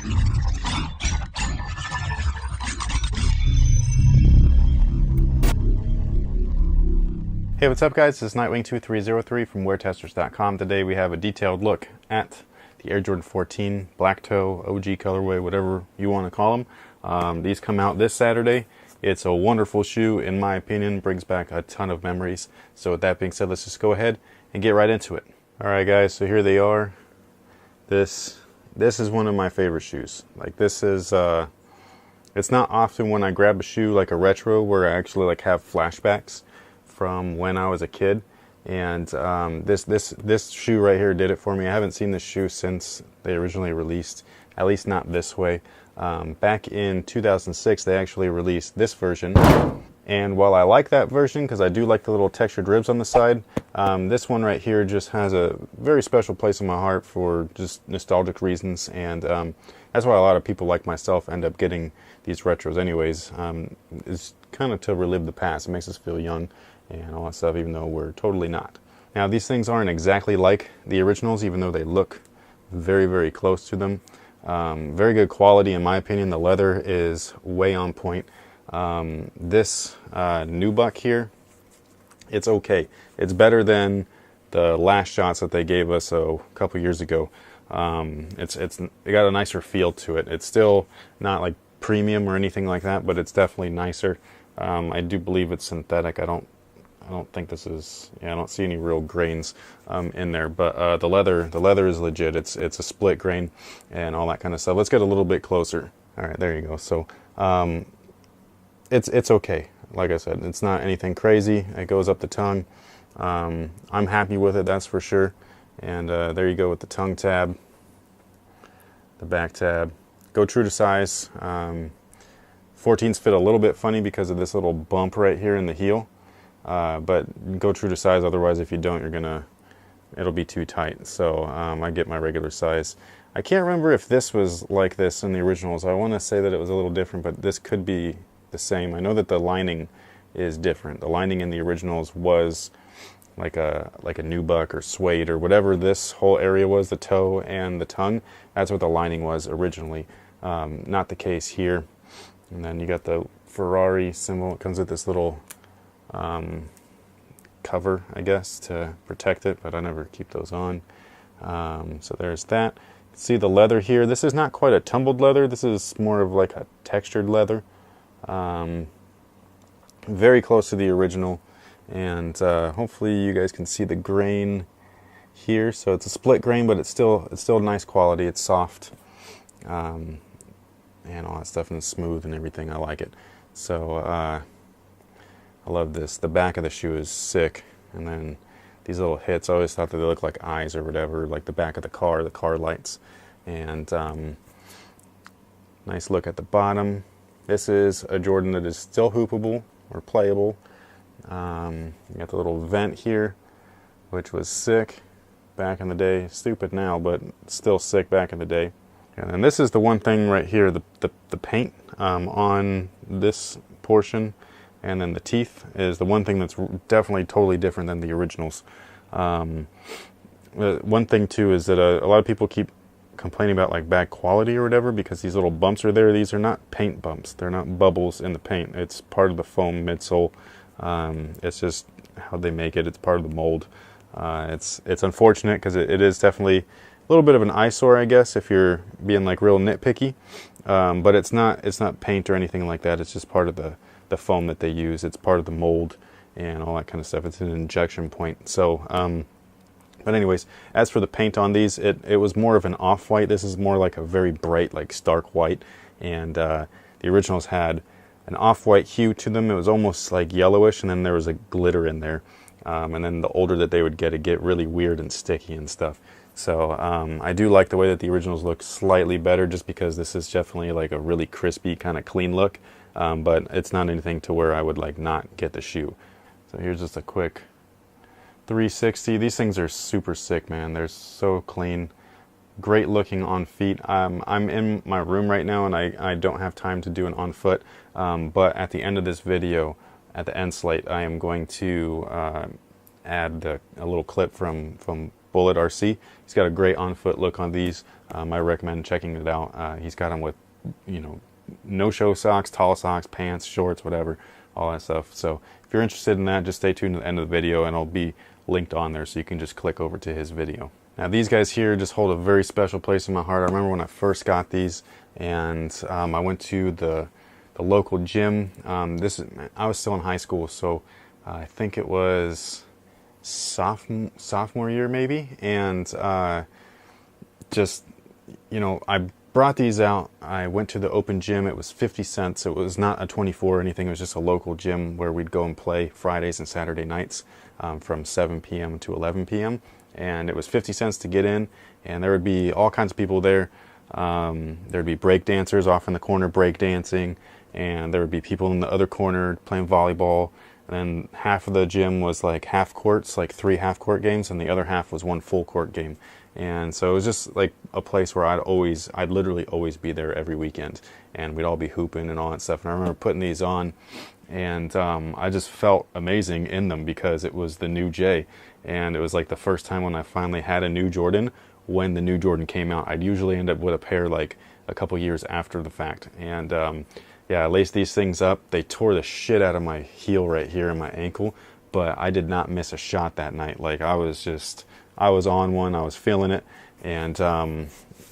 Hey, what's up guys? This is Nightwing2303 from WearTesters.com. Today we have a detailed look at the Air Jordan 14 Black Toe OG colorway, whatever you want to call them. These come out this Saturday. It's a wonderful shoe, in my opinion, brings back a ton of memories. So with that being said, let's just go ahead and get right into it. Alright guys, so here they are. This is one of my favorite shoes. Like this is, it's not often when I grab a shoe like a retro where I actually like have flashbacks from when I was a kid, and this shoe right here did it for me. I haven't seen this shoe since they originally released, at least not this way. Back in 2006 they actually released this version, and while I like that version because I do like the little textured ribs on the side, this one right here just has a very special place in my heart for just nostalgic reasons, and that's why a lot of people like myself end up getting these retros anyways. It's kind of to relive the past. It makes us feel young and all that stuff, even though we're totally not. Now these things aren't exactly like the originals, even though they look very, very close to them. Very good quality in my opinion. The leather is way on point. This nubuck here, it's okay. It's better than the last shots that they gave us a couple years ago. It got a nicer feel to it. It's still not like premium or anything like that, but it's definitely nicer. I do believe it's synthetic. I don't think this is, I don't see any real grains in there, but the leather is legit. It's a split grain and all that kind of stuff. Let's get a little bit closer. All right, there you go. So it's okay. Like I said, it's not anything crazy. It goes up the tongue. I'm happy with it, that's for sure. And there you go with the tongue tab, the back tab. Go true to size. 14s fit a little bit funny because of this little bump right here in the heel. But go true to size, otherwise if you don't, it'll be too tight. So I get my regular size. I can't remember if this was like this in the originals. I want to say that it was a little different, but this could be the same. I know that the lining is different. The lining in the originals was like a nubuck or suede or whatever this whole area was, the toe and the tongue. That's what the lining was originally. Not the case here. And then you got the Ferrari symbol. It comes with this little cover, I guess, to protect it, but I never keep those on. So there's that. See the leather here. This is not quite a tumbled leather. This is more of like a textured leather. Very close to the original, and hopefully you guys can see the grain here. So it's a split grain, but it's still nice quality. It's soft, and all that stuff, and it's smooth and everything. I like it. So I love this. The back of the shoe is sick, and then these little hits, I always thought that they look like eyes or whatever, like the back of the car lights. And nice look at the bottom. This is a Jordan that is still hoopable or playable. You got the little vent here, which was sick back in the day. Stupid now, but still sick back in the day. And then this is the one thing right here, the paint on this portion, and then the teeth is the one thing that's definitely totally different than the originals. One thing too is that a lot of people keep complaining about like bad quality or whatever because these little bumps are there. These are not paint bumps. They're not bubbles in the paint. It's part of the foam midsole. It's just how they make it. It's part of the mold. It's unfortunate because it is definitely a little bit of an eyesore, I guess, if you're being like real nitpicky. But it's not paint or anything like that. It's just part of the foam that they use. It's part of the mold and all that kind of stuff. It's an injection point. So but anyways, as for the paint on these, it was more of an off-white. This is more like a very bright, like stark white, and the originals had an off-white hue to them. It was almost like yellowish, and then there was a glitter in there, and then the older that they would get, it'd get really weird and sticky and stuff. So I do like the way that the originals look slightly better, just because this is definitely like a really crispy kind of clean look, but it's not anything to where I would like not get the shoe. So here's just a quick 360. These things are super sick, man. They're so clean, great looking on feet. I'm in my room right now and I don't have time to do an on foot, but at the end of this video, at the end slate, I am going to add a little clip from Bullet RC. He's got a great on foot look on these. I recommend checking it out. He's got them with, you know, no-show socks, tall socks, pants, shorts, whatever, all that stuff. So if you're interested in that, just stay tuned to the end of the video, and it'll be linked on there, so you can just click over to his video. Now these guys here just hold a very special place in my heart. I remember when I first got these, and I went to the local gym. I was still in high school, so I think it was sophomore year maybe, and just, you know, I brought these out. I went to the open gym. It was 50 cents. It was not a 24 or anything. It was just a local gym where we'd go and play Fridays and Saturday nights from 7 p.m. to 11 p.m. And it was 50 cents to get in, and there would be all kinds of people there. There'd be break dancers off in the corner break dancing, and there would be people in the other corner playing volleyball. And then half of the gym was like half courts, like 3 half court games, and the other half was 1 full court game. And so it was just like a place where I'd literally always be there every weekend, and we'd all be hooping and all that stuff. And I remember putting these on, and I just felt amazing in them because it was the new J, and it was like the first time when I finally had a new Jordan when the new Jordan came out. I'd usually end up with a pair like a couple years after the fact. And yeah, I laced these things up. They tore the shit out of my heel right here and my ankle, but I did not miss a shot that night. Like I was on one, I was feeling it, and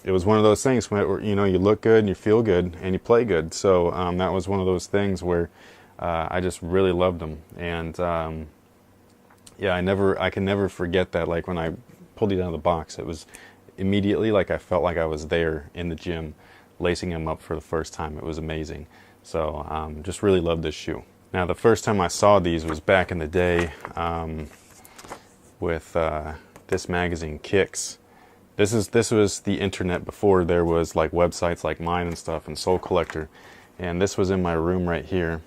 it was one of those things where, you know, you look good and you feel good and you play good. So that was one of those things where I just really loved them. And yeah, I can never forget that. Like when I pulled these out of the box, it was immediately like I felt like I was there in the gym lacing them up for the first time. It was amazing. So just really loved this shoe. Now the first time I saw these was back in the day with this magazine, Kicks. This was the internet before there was like websites like mine and stuff, and Soul Collector. And this was in my room right here.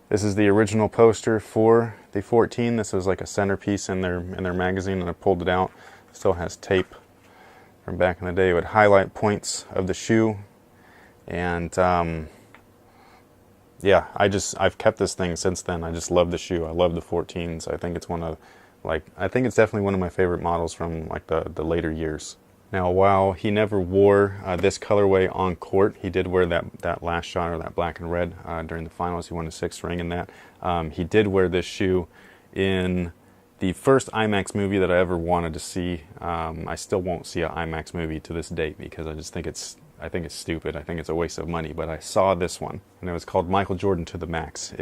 This is the original poster for the 14. This was like a centerpiece in their magazine, and I pulled it out. It still has tape from back in the day. It would highlight points of the shoe. And yeah, I've kept this thing since then. I just love the shoe. I love the 14s. I think it's it's definitely one of my favorite models from like the later years. Now, while he never wore this colorway on court, he did wear that last shot, or that black and red, during the finals. He won a 6th ring in that. He did wear this shoe in the first IMAX movie that I ever wanted to see. I still won't see an IMAX movie to this date because I just think it's stupid. I think it's a waste of money. But I saw this one, and it was called Michael Jordan to the Max.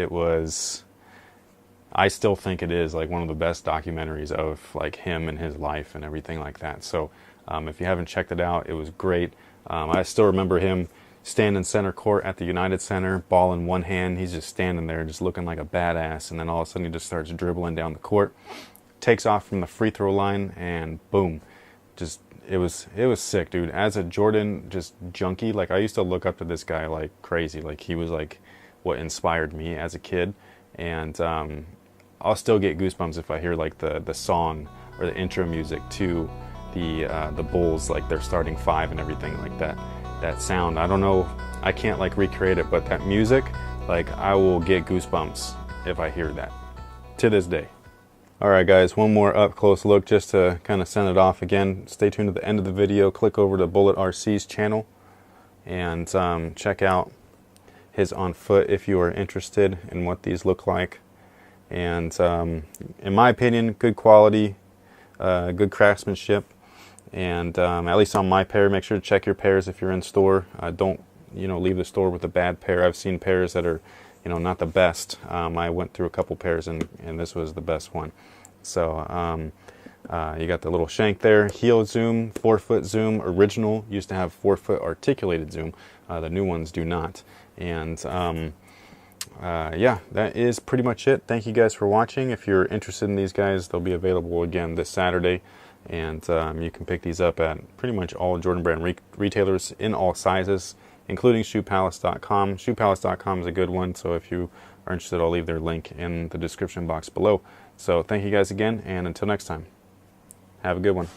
I still think it is like one of the best documentaries of like him and his life and everything like that. So if you haven't checked it out, it was great. I still remember him standing center court at the United Center, ball in one hand. He's just standing there just looking like a badass, and then all of a sudden he just starts dribbling down the court, takes off from the free throw line, and boom. Just it was sick, dude. As a Jordan just junkie, like I used to look up to this guy like crazy. Like he was like what inspired me as a kid. And I'll still get goosebumps if I hear like the song or the intro music to the Bulls, like their starting 5 and everything like that. That sound, I don't know, I can't like recreate it, but that music, like I will get goosebumps if I hear that to this day. Alright guys, one more up close look just to kind of send it off again. Stay tuned to the end of the video. Click over to Bullet RC's channel and check out his on foot if you are interested in what these look like. And in my opinion, good quality, good craftsmanship, and at least on my pair. Make sure to check your pairs if you're in store. Don't leave the store with a bad pair. I've seen pairs that are not the best. I went through a couple pairs and this was the best one. So you got the little shank there, heel zoom, 4-foot zoom. Original used to have 4-foot articulated zoom. The new ones do not. And yeah, that is pretty much it. Thank you guys for watching. If you're interested in these guys, they'll be available again this Saturday. And you can pick these up at pretty much all Jordan Brand retailers in all sizes, including ShoePalace.com. ShoePalace.com is a good one, so if you are interested, I'll leave their link in the description box below. So thank you guys again, and until next time, have a good one.